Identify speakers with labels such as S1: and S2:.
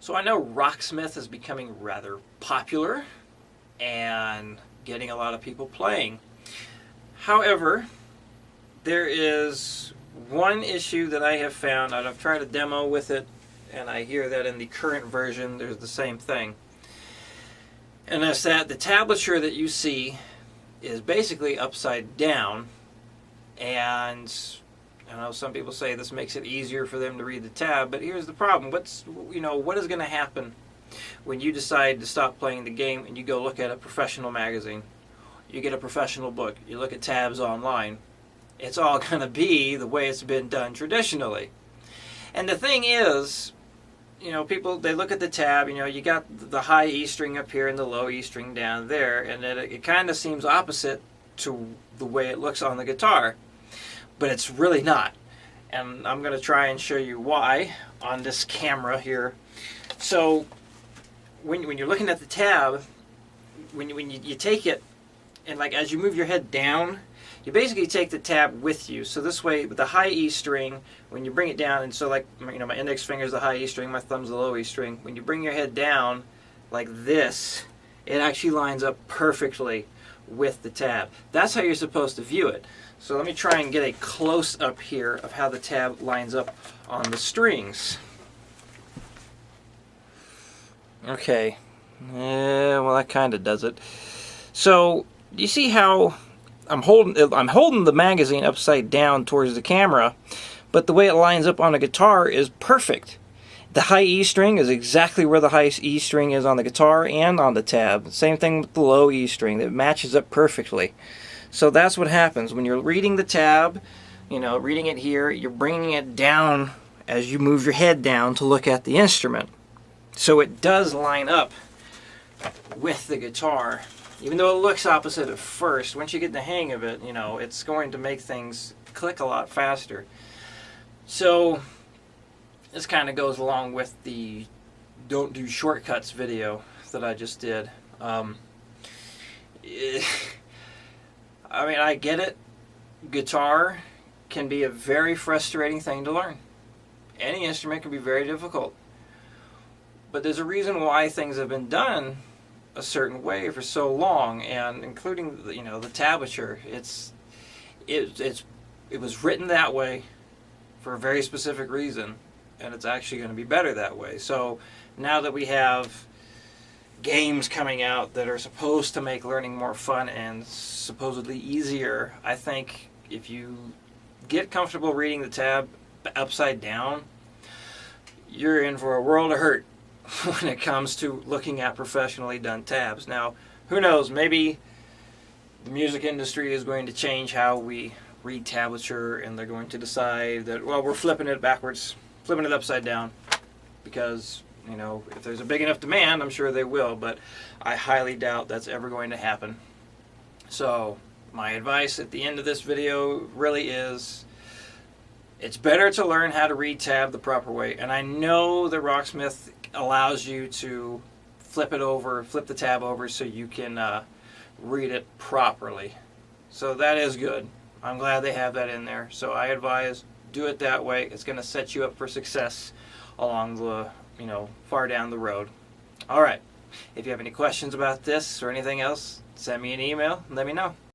S1: So I know Rocksmith is becoming rather popular and getting a lot of people playing. However, there is one issue that I have found, and I've tried a demo with it, and I hear that in the current version there's the same thing. And that's that the tablature that you see is basically upside down, and I know some people say this makes it easier for them to read the tab, but here's the problem. What is going to happen when you decide to stop playing the game and you go look at a professional magazine? You get a professional book, you look at tabs online. It's all going to be the way it's been done traditionally. And the thing is, people, they look at the tab, you got the high E string up here and the low E string down there, and it kind of seems opposite to the way it looks on the guitar. But it's really not. And I'm going to try and show you why on this camera here. So when you're looking at the tab, when you take it, and like as you move your head down, you basically take the tab with you. So this way, with the high E string, when you bring it down, and so like my index finger is the high E string, my thumb's the low E string. When you bring your head down like this, it actually lines up perfectly with the tab. That's how you're supposed to view it. So let me try and get a close-up here of how the tab lines up on the strings. Okay, well that kind of does it. So you see how I'm holding the magazine upside down towards the camera, but the way it lines up on a guitar is perfect. The high E string is exactly where the high E string is on the guitar and on the tab. Same thing with the low E string. It matches up perfectly. So that's what happens when you're reading the tab, reading it here, you're bringing it down as you move your head down to look at the instrument. So it does line up with the guitar. Even though it looks opposite at first, once you get the hang of it, it's going to make things click a lot faster. So this kind of goes along with the don't do shortcuts video that I just did. I get it. Guitar can be a very frustrating thing to learn. Any instrument can be very difficult. But there's a reason why things have been done a certain way for so long, and including the tablature. It was written that way for a very specific reason, and it's actually going to be better that way. So now that we have games coming out that are supposed to make learning more fun and supposedly easier, I think if you get comfortable reading the tab upside down, you're in for a world of hurt when it comes to looking at professionally done tabs. Now, who knows, maybe the music industry is going to change how we read tablature, and they're going to decide that, well, we're flipping it backwards, flipping it upside down, because if there's a big enough demand, I'm sure they will, but I highly doubt that's ever going to happen. So my advice at the end of this video really is, it's better to learn how to read tab the proper way. And I know that Rocksmith allows you to flip the tab over so you can read it properly. So that is good. I'm glad they have that in there. So I advise, do it that way. It's going to set you up for success along the far down the road. Alright, if you have any questions about this or anything else, send me an email and let me know.